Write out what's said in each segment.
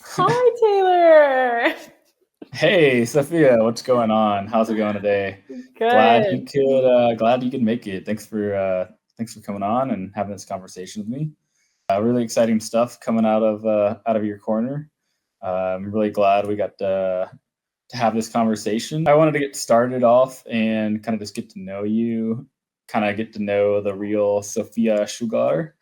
Hi, Taylor. Hey, Sophia, what's going on? How's it going today? Good. Glad you could make it. Thanks for coming on and having this conversation with me. Really exciting stuff coming out of your corner. I'm really glad we got to have this conversation. I wanted to get started off and kind of just get to know you, kind of get to know the real Sofia Schugar,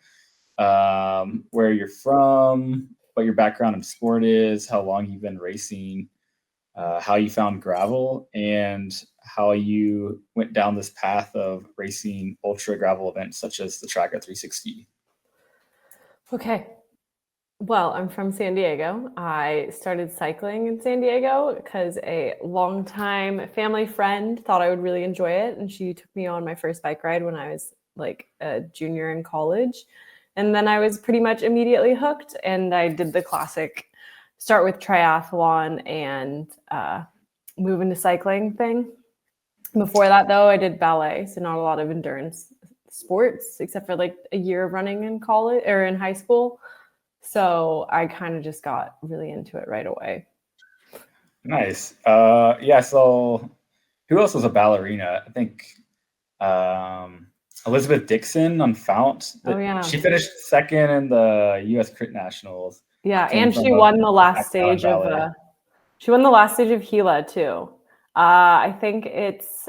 where you're from, what your background in sport is, how long you've been racing, how you found gravel, and how you went down this path of racing ultra gravel events such as the Traka 360. Okay. Well, I'm from San Diego. I started cycling in San Diego because a longtime family friend thought I would really enjoy it. And she took me on my first bike ride when I was like a junior in college. And then I was pretty much immediately hooked. And I did the classic start with triathlon and move into cycling thing. Before that, though, I did ballet, so not a lot of endurance sports, except for like a year of running in college or in high school. So I kind of just got really into it right away. Nice. Yeah. So, who else was a ballerina? I think Elizabeth Dixon on Fount. Oh That yeah, she finished second in the U.S. Crit Nationals. yeah, Came and from she a won the last background in stage of ballet. Gila too. I think it's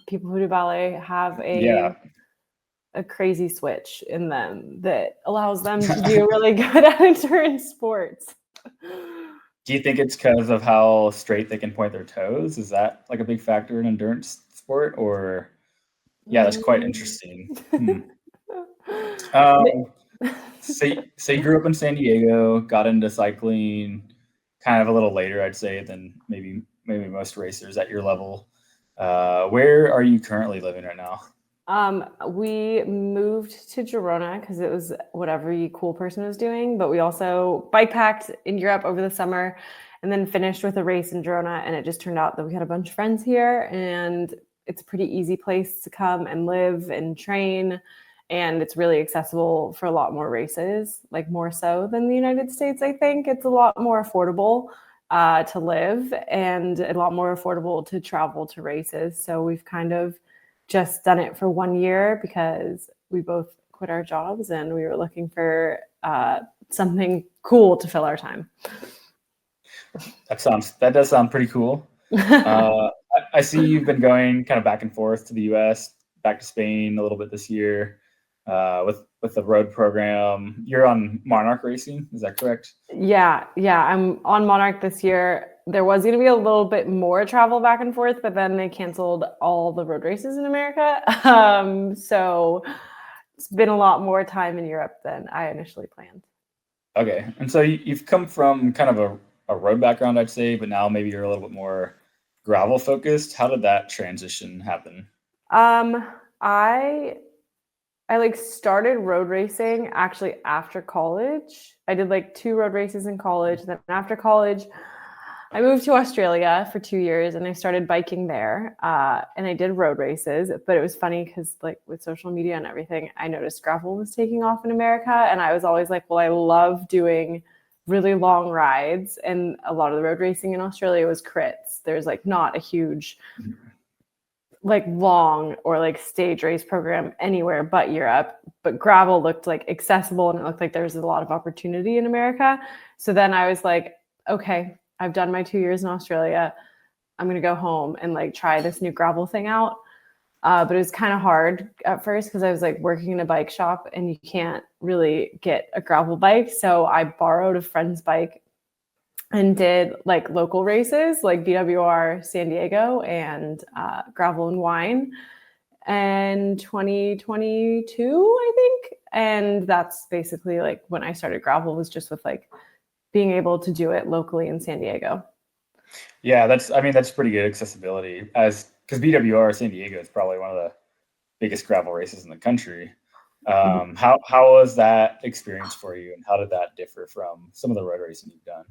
people who do ballet have Yeah. a crazy switch in them that allows them to do really good at endurance sports. Do you think it's because of how straight they can point their toes? Is that like a big factor in endurance sport? Or yeah, that's quite Mm. interesting. Hmm. Um, so you grew up in San Diego, got into cycling kind of a little later, I'd say, than maybe most racers at your level. Where are you currently living right now? We moved to Girona because it was what every cool person was doing, but we also bike packed in Europe over the summer and then finished with a race in Girona. And it just turned out that we had a bunch of friends here, and it's a pretty easy place to come and live and train. And it's really accessible for a lot more races, like more so than the United States. I think it's a lot more affordable to live and a lot more affordable to travel to races. So we've kind of just done it for 1 year because we both quit our jobs and we were looking for something cool to fill our time. That does sound pretty cool. I see you've been going kind of back and forth to the U.S., back to Spain a little bit this year, with the road program. You're on Monarch Racing, is that correct? Yeah, I'm on Monarch this year. There was going to be a little bit more travel back and forth, but then they canceled all the road races in America. So it's been a lot more time in Europe than I initially planned. Okay, and so you've come from kind of a road background, I'd say, but now maybe you're a little bit more gravel focused. How did that transition happen? Um, I I like started road racing actually after college. I did like 2 road races in college. Then after college, I moved to Australia for 2 years and I started biking there. And I did road races, but it was funny because like with social media and everything, I noticed gravel was taking off in America. And I was always like, well, I love doing really long rides. And a lot of the road racing in Australia was crits. There's like not a huge like long or like stage race program anywhere but Europe. But gravel looked like accessible and it looked like there was a lot of opportunity in America. So then I was like, okay, I've done my 2 years in Australia. I'm gonna go home and like try this new gravel thing out. But it was kind of hard at first because I was like working in a bike shop and you can't really get a gravel bike. So I borrowed a friend's bike and did like local races like BWR San Diego and Gravel and Wine and 2022, I think. And that's basically like when I started gravel was just with like being able to do it locally in San Diego. Yeah, that's pretty good accessibility as because BWR San Diego is probably one of the biggest gravel races in the country. How was that experience for you, and how did that differ from some of the road racing you've done?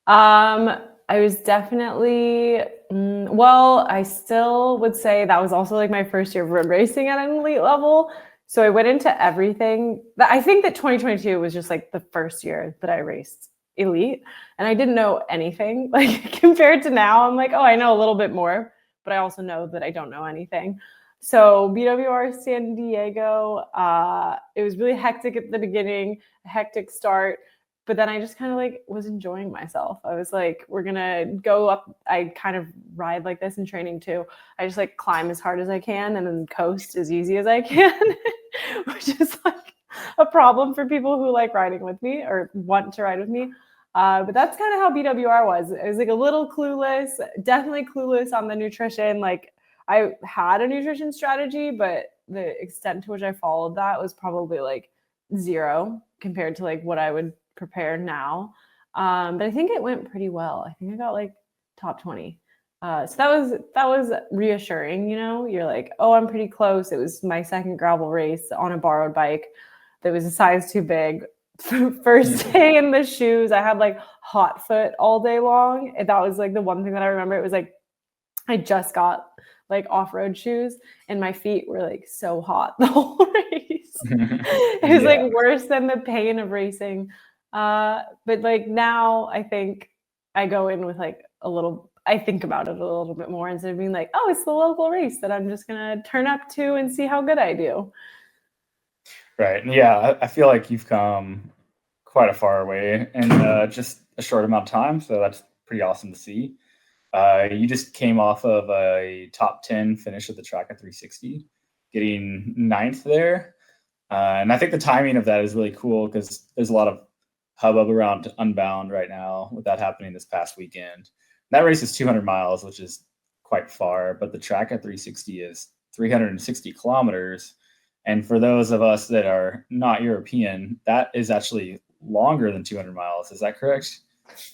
I was definitely, well, I still would say that was also like my first year of road racing at an elite level. So I went into everything. I think that 2022 was just like the first year that I raced elite, and I didn't know anything. Like compared to now, I'm like, oh, I know a little bit more, but I also know that I don't know anything. So BWR San Diego, it was really hectic at the beginning, a hectic start. But then I just kind of like was enjoying myself. I was like, we're gonna go up. I kind of ride like this in training too. I just like climb as hard as I can and then coast as easy as I can, which is like a problem for people who like riding with me or want to ride with me. But that's kind of how BWR was. It was like a little clueless, definitely clueless on the nutrition. Like I had a nutrition strategy, but the extent to which I followed that was probably like zero compared to like what I would prepare now. But I think it went pretty well. I think I got like top 20. So that was reassuring, you know. You're like, oh, I'm pretty close. It was my second gravel race on a borrowed bike that was a size too big. First day in the shoes, I had like hot foot all day long. And that was like the one thing that I remember. It was like I just got like off-road shoes and my feet were like so hot the whole race. It was like worse than the pain of racing. But like now I think I go in with like I think about it a little bit more instead of being like, oh, it's the local race that I'm just going to turn up to and see how good I do. Right. Yeah. I feel like you've come quite a far way in just a short amount of time. So that's pretty awesome to see. You just came off of a top 10 finish at the Traka 360, getting 9th there. And I think the timing of that is really cool because there's a lot of hubbub around Unbound right now with that happening this past weekend. That race is 200 miles, which is quite far, but the Traka 360 is 360 kilometers. And for those of us that are not European, that is actually longer than 200 miles. Is that correct?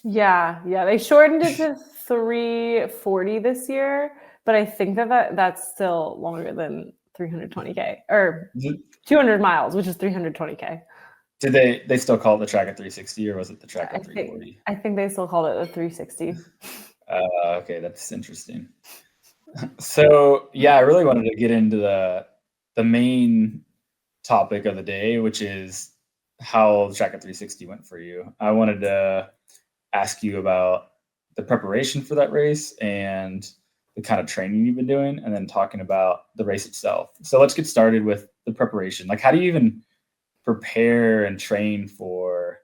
Yeah. They shortened it to 340 this year, but I think that's still longer than 320K or 200 miles, which is 320K. Did they still call it the Traka 360 or was it the Traka 340? I think they still called it the 360. Okay, that's interesting. So yeah, I really wanted to get into the main topic of the day, which is how the Traka 360 went for you. I wanted to ask you about the preparation for that race and the kind of training you've been doing, and then talking about the race itself. So let's get started with the preparation. Like, how do you even prepare and train for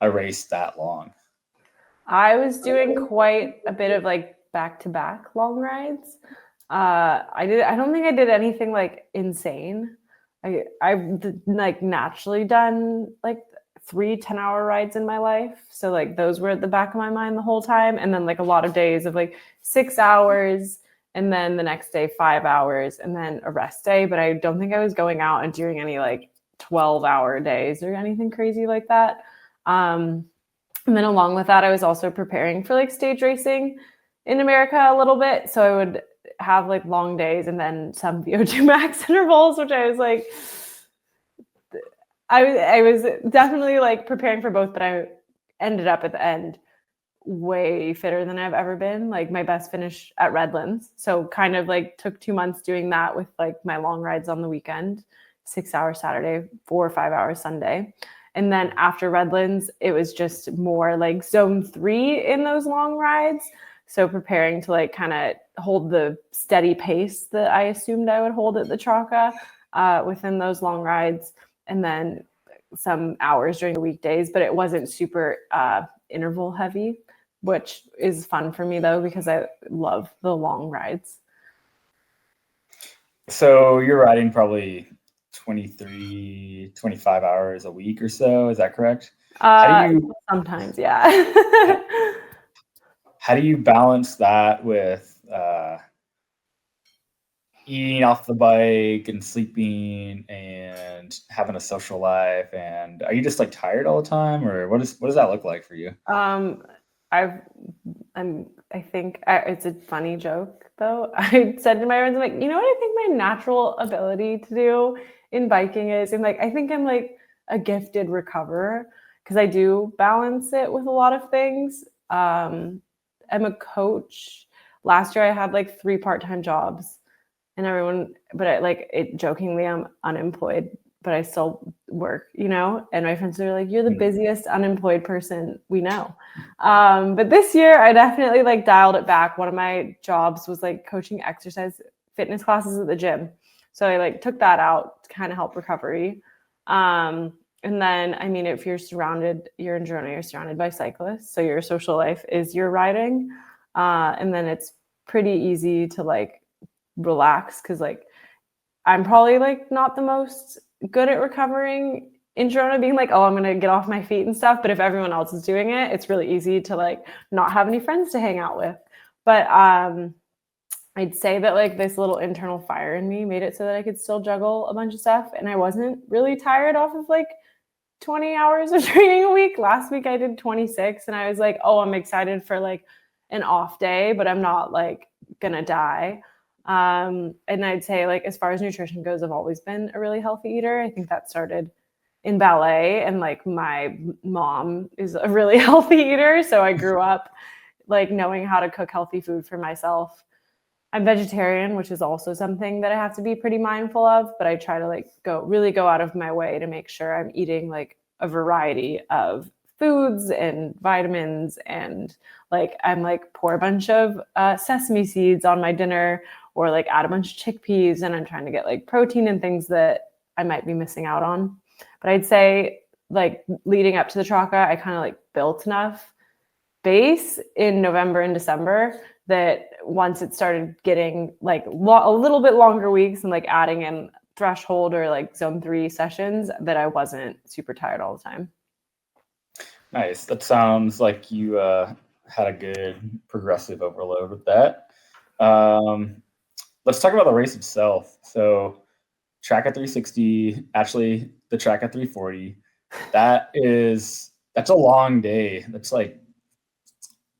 a race that long? I was doing quite a bit of like back-to-back long rides. I don't think I did anything like insane. I've like naturally done like 3 10-hour rides in my life. So like those were at the back of my mind the whole time. And then like a lot of days of like 6 hours and then the next day 5 hours and then a rest day. But I don't think I was going out and doing any like 12-hour days or anything crazy like that. And then along with that, I was also preparing for like stage racing in America a little bit. So I would have like long days and then some VO2 max intervals, which I was like, I was definitely like preparing for both, but I ended up at the end way fitter than I've ever been. Like my best finish at Redlands. So kind of like took 2 months doing that with like my long rides on the weekend, 6 hours Saturday, 4 or 5 hours Sunday. And then after Redlands, it was just more like zone 3 in those long rides. So preparing to like kind of hold the steady pace that I assumed I would hold at the Traka within those long rides. And then some hours during the weekdays, but it wasn't super interval heavy, which is fun for me though, because I love the long rides. So you're riding probably 23, 25 hours a week or so. Is that correct? Sometimes, yeah. How do you balance that with eating off the bike and sleeping and having a social life? And are you just like tired all the time, or what does that look like for you? I think it's a funny joke though. I said to my friends, I'm like, you know what I think my natural ability to do in biking is, and like I think I'm like a gifted recoverer because I do balance it with a lot of things. I'm a coach. Last year I had like 3 part-time jobs, and everyone, but I like it jokingly, I'm unemployed but I still work, you know? And my friends are like, you're the busiest unemployed person we know. But this year I definitely like dialed it back. One of my jobs was like coaching exercise fitness classes at the gym. So I like took that out to kind of help recovery. And then, I mean, if you're in Girona, you're surrounded by cyclists. So your social life is your riding. And then it's pretty easy to like relax because like I'm probably like not the most good at recovering in Girona, being like, oh, I'm gonna get off my feet and stuff. But if everyone else is doing it, it's really easy to like not have any friends to hang out with. But I'd say that like this little internal fire in me made it so that I could still juggle a bunch of stuff, and I wasn't really tired off of like 20 hours of training a week. Last week I did 26, and I was like, oh, I'm excited for like an off day, but I'm not like gonna die. And I'd say like as far as nutrition goes, I've always been a really healthy eater. I think that started in ballet, and like my mom is a really healthy eater, so I grew up like knowing how to cook healthy food for myself. I'm vegetarian, which is also something that I have to be pretty mindful of, but I try to like go out of my way to make sure I'm eating like a variety of foods and vitamins, and like I'm like pour a bunch of sesame seeds on my dinner, or like add a bunch of chickpeas, and I'm trying to get like protein and things that I might be missing out on. But I'd say like leading up to the Traka, I kind of like built enough base in November and December that once it started getting like a little bit longer weeks and like adding in threshold or like zone 3 sessions, that I wasn't super tired all the time. Nice. That sounds like you had a good progressive overload with that. Let's talk about the race itself. So Traka 360, actually the Traka 340, that's a long day. That's like,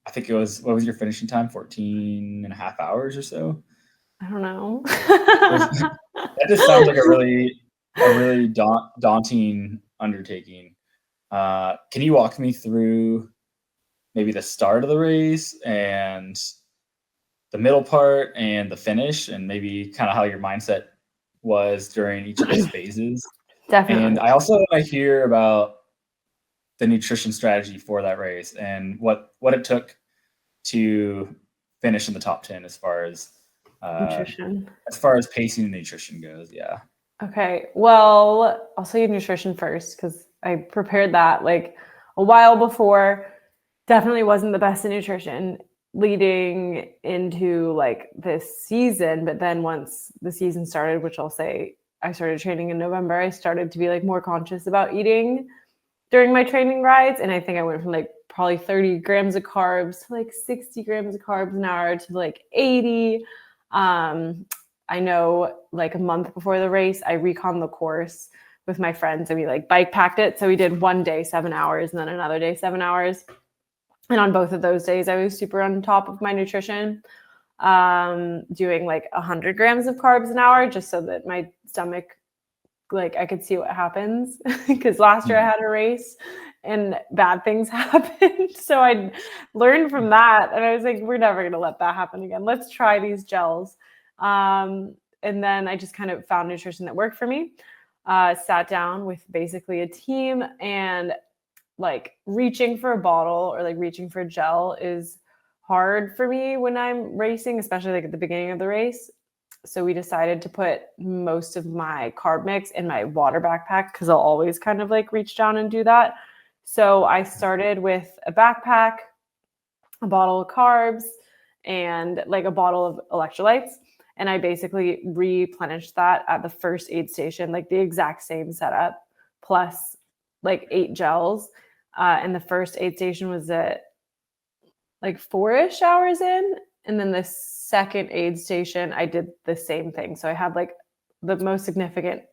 I think what was your finishing time? 14 and a half hours or so? I don't know. That just sounds like a really daunting undertaking. Can you walk me through maybe the start of the race and the middle part and the finish, and maybe kind of how your mindset was during each of those phases? Definitely. And I also want to hear about the nutrition strategy for that race and what it took to finish in the top 10 Nutrition. as far as pacing and nutrition goes. Yeah. Okay. Well, I'll say nutrition first because I prepared that like a while before. Definitely wasn't the best in nutrition leading into like this season. But then once the season started, which I'll say I started training in November, I started to be like more conscious about eating during my training rides. And I think I went from like probably 30 grams of carbs to like 60 grams of carbs an hour to like 80. I know like a month before the race, I reconned the course with my friends and we like bike packed it. So we did one day 7 hours and then another day 7 hours. And on both of those days, I was super on top of my nutrition, doing like 100 grams of carbs an hour just so that my stomach, like I could see what happens. Because last year I had a race and bad things happened. So I learned from that. And I was like, we're never going to let that happen again. Let's try these gels. And then I just kind of found nutrition that worked for me. Sat down with basically a team, and like reaching for a bottle or like reaching for a gel is hard for me when I'm racing, especially like at the beginning of the race. So we decided to put most of my carb mix in my water backpack because I'll always kind of like reach down and do that. So I started with a backpack, a bottle of carbs, and like a bottle of electrolytes. And I basically replenished that at the first aid station, like the exact same setup, plus like 8 gels. And the first aid station was at like 4-ish hours in. And then the second aid station, I did the same thing. So I had like the most significant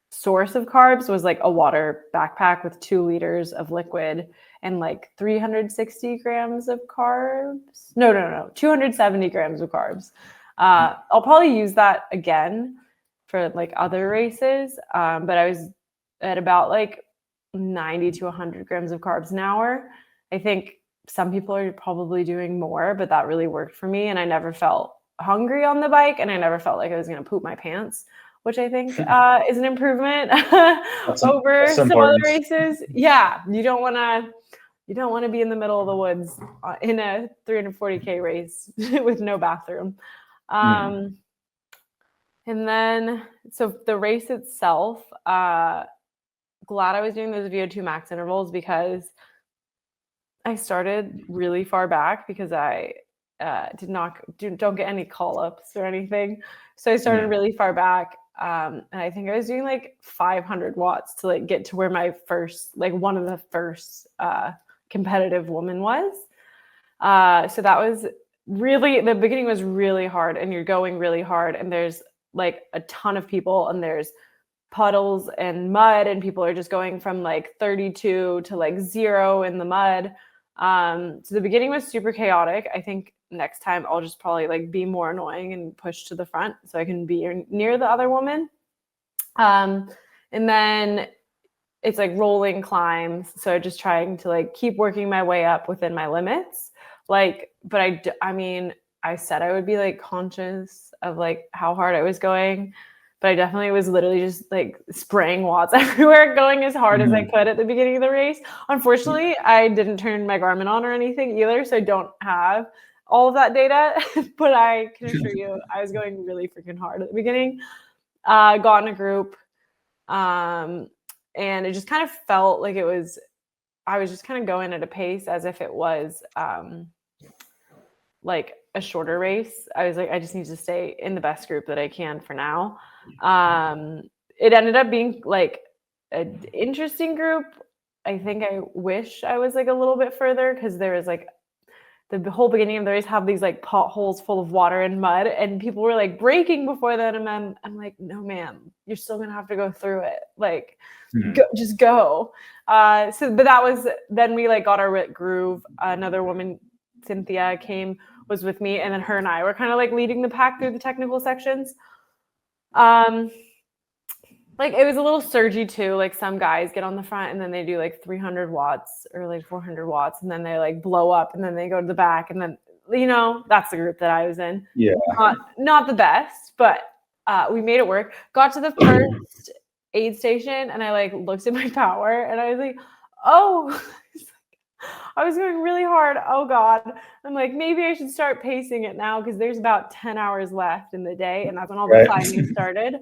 source of carbs was like a water backpack with 2 liters of liquid and like 360 grams of carbs. No, 270 grams of carbs. I'll probably use that again for like other races. But I was at about like 90 to 100 grams of carbs an hour. I think some people are probably doing more, but that really worked for me. And I never felt hungry on the bike, and I never felt like I was going to poop my pants, which I think is an improvement That's over some other important. races. Yeah, you don't want to be in the middle of the woods in a 340K race with no bathroom. And then, so the race itself, glad I was doing those VO2 max intervals because I started really far back because I don't get any call-ups or anything. So I started really far back. And I think I was doing like 500 watts to like get to where my first, like one of the first competitive woman was. So that was really, the beginning was really hard and you're going really hard and there's like a ton of people and there's puddles and mud and people are just going from like 32 to like 0 in the mud. So the beginning was super chaotic. I think next time I'll just probably like be more annoying and push to the front so I can be near the other woman. And then it's like rolling climbs. So just trying to like keep working my way up within my limits. Like, but I mean, I said I would be like conscious of like how hard I was going, but I definitely was literally just like spraying watts everywhere, going as hard as I could at the beginning of the race. Unfortunately, I didn't turn my Garmin on or anything either, so I don't have all of that data, but I can assure you I was going really freaking hard at the beginning. Got in a group, and it just kind of felt like I was just kind of going at a pace as if it was like a shorter race. I was like, I just need to stay in the best group that I can for now. It ended up being like an interesting group. I think I wish I was like a little bit further because there was like the whole beginning of the race have these like potholes full of water and mud and people were like braking before that. And I'm like, no, man, you're still going to have to go through it. Like, just go. But that was, then we like got our groove. Another woman, Cynthia, was with me, and then her and I were kind of like leading the pack through the technical sections. Like it was a little surgy too. Like some guys get on the front and then they do like 300 watts or like 400 watts, and then they like blow up, and then they go to the back, and then that's the group that I was in. Yeah, not the best, but we made it work. Got to the first aid station, and I like looked at my power, and I was like, oh. I was going really hard. Oh God. I'm like, maybe I should start pacing it now because there's about 10 hours left in the day. And that's when all the climbing started.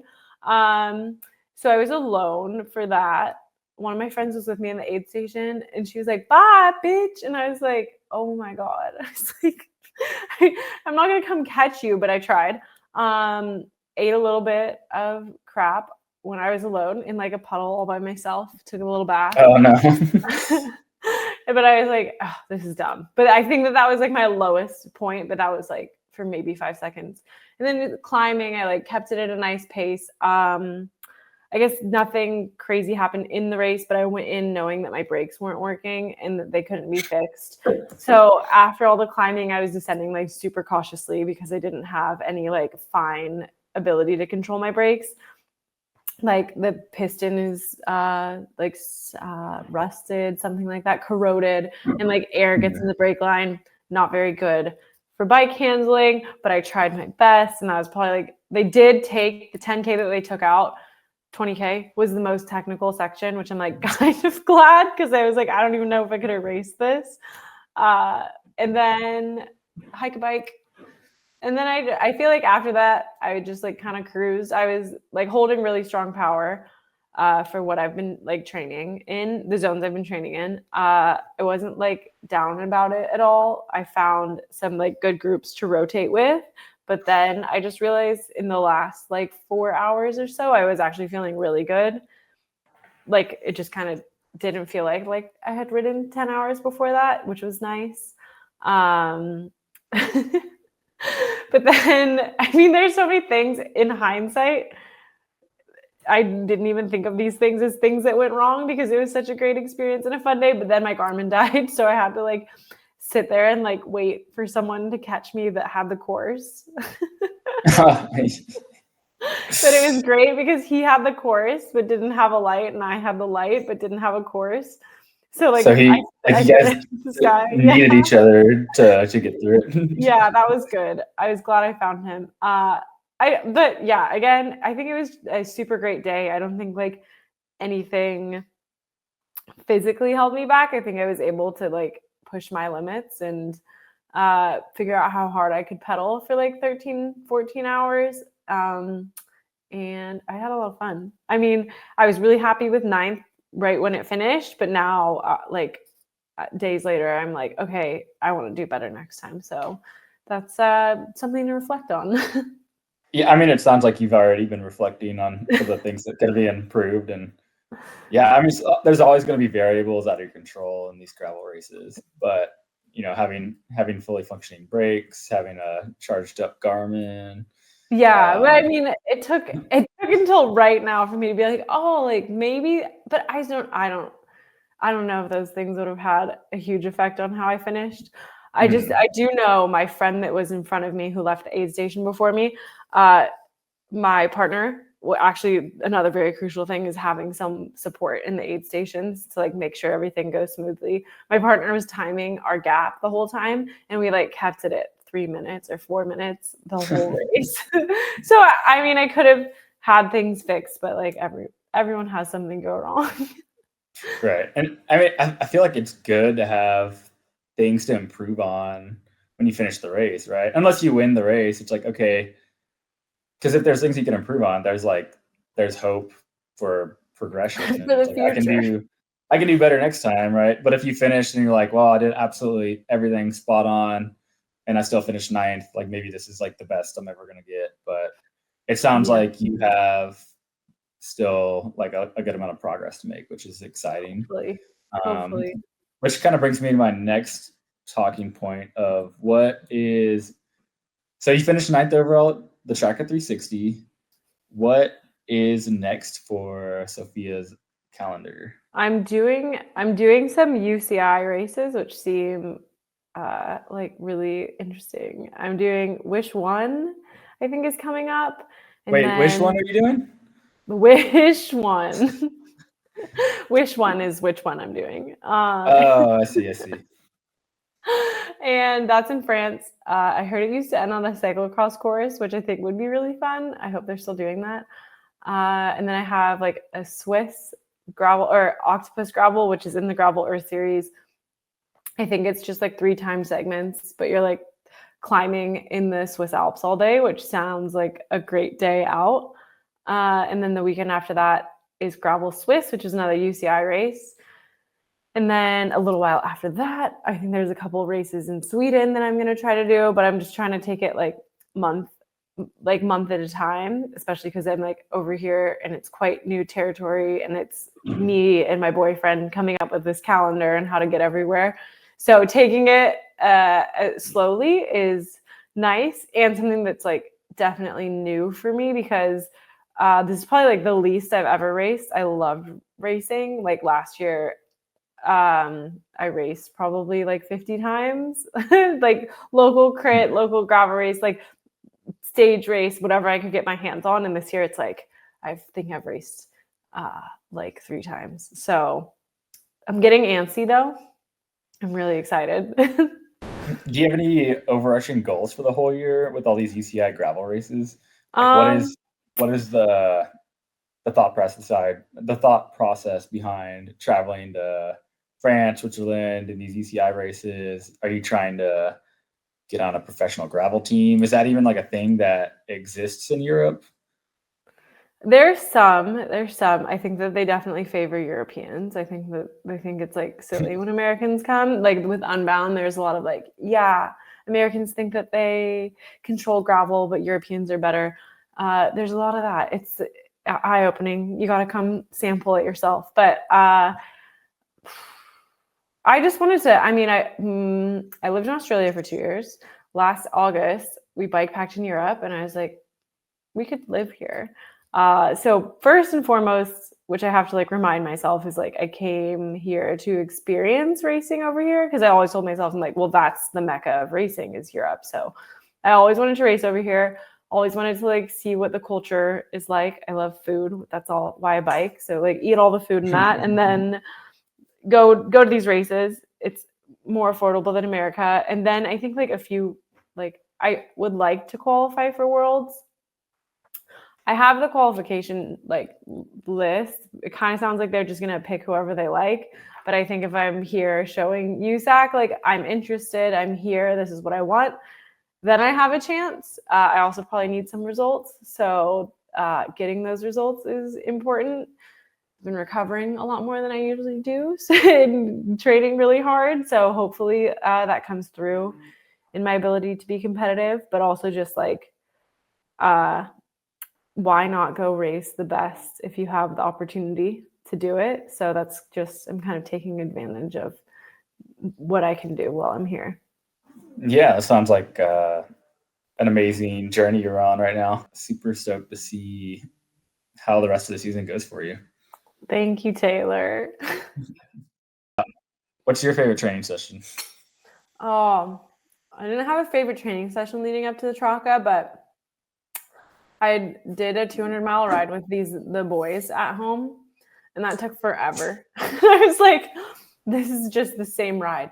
So I was alone for that. One of my friends was with me in the aid station and she was like, bye, bitch. And I was like, oh my God. I was like, I'm not going to come catch you, but I tried. Ate a little bit of crap when I was alone in like a puddle all by myself, took a little bath. Oh no. But I was like, oh, this is dumb. But I think that was like my lowest point, but that was like for maybe 5 seconds. And then climbing, I like kept it at a nice pace. I guess nothing crazy happened in the race, but I went in knowing that my brakes weren't working and that they couldn't be fixed. So after all the climbing, I was descending like super cautiously because I didn't have any like fine ability to control my brakes. Like the piston is rusted, something like that, corroded, and like air gets in the brake line. Not very good for bike handling, but I tried my best, and that was probably like, they did take the 10K that they took out. 20K was the most technical section, which I'm like kind of glad because I was like, I don't even know if I could erase this. And then hike a bike. And then I feel like after that, I would just like kind of cruise. I was like holding really strong power for what I've been like training in, the zones I've been training in. I wasn't like down about it at all. I found some like good groups to rotate with. But then I just realized in the last like 4 hours or so, I was actually feeling really good. Like it just kind of didn't feel like I had ridden 10 hours before that, which was nice. But then, I mean, there's so many things in hindsight. I didn't even think of these things as things that went wrong because it was such a great experience and a fun day. But then my Garmin died. So I had to like sit there and like wait for someone to catch me that had the course. But it was great because he had the course but didn't have a light, and I had the light but didn't have a course. So like, you guys needed each other to get through it. Yeah, that was good. I was glad I found him. But yeah, again, I think it was a super great day. I don't think like anything physically held me back. I think I was able to like push my limits and figure out how hard I could pedal for like 13, 14 hours. And I had a lot of fun. I mean, I was really happy with ninth right when it finished, but now days later, I'm like, okay, I want to do better next time. So that's something to reflect on. Yeah, I mean, it sounds like you've already been reflecting on some of the things that could be improved, and yeah, I mean, there's always going to be variables out of your control in these gravel races, but having fully functioning brakes, having a charged up Garmin. Yeah, but I mean, it took until right now for me to be like, oh, like maybe, but I don't know if those things would have had a huge effect on how I finished. I do know my friend that was in front of me who left the aid station before me. My partner, well, actually, another very crucial thing is having some support in the aid stations to like make sure everything goes smoothly. My partner was timing our gap the whole time, and we like kept it at 3 minutes or 4 minutes the whole race. So I mean, I could have had things fixed, but like everyone has something go wrong. Right. And I mean, I feel like it's good to have things to improve on when you finish the race, right? Unless you win the race, it's like, okay, because if there's things you can improve on, there's hope for progression. And For it's the like future. I can do better next time, right? But if you finish and you're like, well, I did absolutely everything spot on and I still finished ninth, like maybe this is like the best I'm ever gonna get. But it sounds Yeah, like you have still like a good amount of progress to make, which is exciting. hopefully. Um, Hopefully. which kind of brings me to my next talking point of what is so you finished ninth overall at the Traka 360. What is next for Sophia's calendar? I'm doing some UCI races, which seem like really interesting. I'm doing Wish One, I think is coming up, and Wait, which one then are you doing? Wish One. Wish One is which one I'm doing. Oh, I see, I see. And that's in France. I heard it used to end on a cyclocross course, which I think would be really fun. I hope they're still doing that. And then I have like a Swiss gravel or octopus gravel, which is in the Gravel Earth series. I think it's just like 3 time segments, but you're like climbing in the Swiss Alps all day, which sounds like a great day out. And then the weekend after that is Gravel Swiss, which is another UCI race. And then a little while after that, I think there's a couple of races in Sweden that I'm going to try to do, but I'm just trying to take it month month at a time, especially because I'm like over here and it's quite new territory and it's me and my boyfriend coming up with this calendar and how to get everywhere. So taking it slowly is nice and something that's like definitely new for me because this is probably like the least I've ever raced. I loved racing. Like last year, I raced probably like 50 times, like local crit, local gravel race, like stage race, whatever I could get my hands on. And this year it's like, I think I've raced like 3 times. So I'm getting antsy though. I'm really excited. Do you have any overarching goals for the whole year with all these UCI gravel races? Like um, what is the thought process behind traveling to France, Switzerland, and these UCI races? Are you trying to get on a professional gravel team? Is that even like a thing that exists in Europe? there's some. I think that they definitely favor Europeans. I think that they think it's like silly when Americans come. Like with Unbound, there's a lot of like, yeah, Americans think that they control gravel, but Europeans are better. There's a lot of that. It's eye opening. You got to come sample it yourself. But I just wanted to. I mean, I lived in Australia for 2 years. Last August, we bike packed in Europe, and I was like, we could live here. So first and foremost, which I have to like remind myself is like I came here to experience racing over here because I always told myself I'm like, well, that's the mecca of racing is Europe. So I always wanted to race over here. Always wanted to like see what the culture is like. I love food. That's all why I bike. So like eat all the food in that, and then go to these races. It's more affordable than America. And then I think like a few like I would like to qualify for Worlds I have the qualification like list. It kind of sounds like they're just gonna pick whoever they like. But I think if I'm here showing USAC, like I'm interested, I'm here, this is what I want, then I have a chance. I also probably need some results. So getting those results is important. I've been recovering a lot more than I usually do and training really hard. So hopefully that comes through in my ability to be competitive, but also just like, why not go race the best if you have the opportunity to do it? So that's just, I'm kind of taking advantage of what I can do while I'm here. Yeah, it sounds like an amazing journey you're on right now. Super stoked to see how the rest of the season goes for you. Thank you, Taylor. What's your favorite training session? I didn't have a favorite training session leading up to the Traka, but I did a 200-mile ride with the boys at home, and that took forever. I was like, this is just the same ride.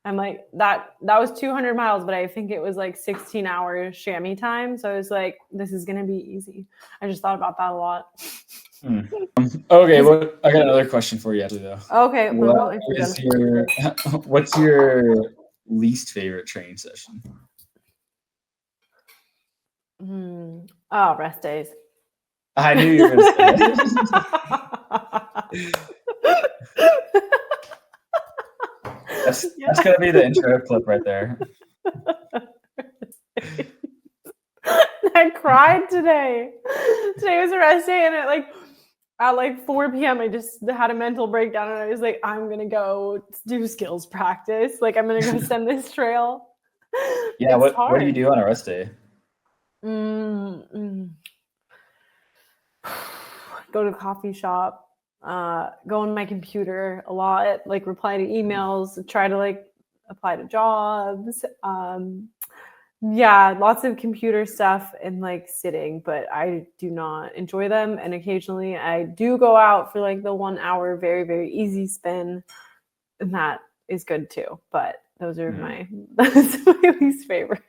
I'm like, that was 200 miles, but I think it was like 16 hours chamois time. So I was like, this is going to be easy. I just thought about that a lot. Okay, well, I got another question for you, actually, though. Okay. What's your least favorite training session? Oh, rest days. I knew you were going to say that. That's going to be the intro clip right there. I cried today. Today was a rest day, and at 4 p.m. I just had a mental breakdown, and I was like, I'm gonna go do skills practice. Like I'm gonna go send this trail. Yeah, what do you do on a rest day? Go to the coffee shop. Go on my computer a lot. Like reply to emails. Try to like apply to jobs. Yeah, lots of computer stuff and like sitting, but I do not enjoy them. And occasionally I do go out for like the 1 hour, very, very easy spin. And that is good too. But those are my least favorite.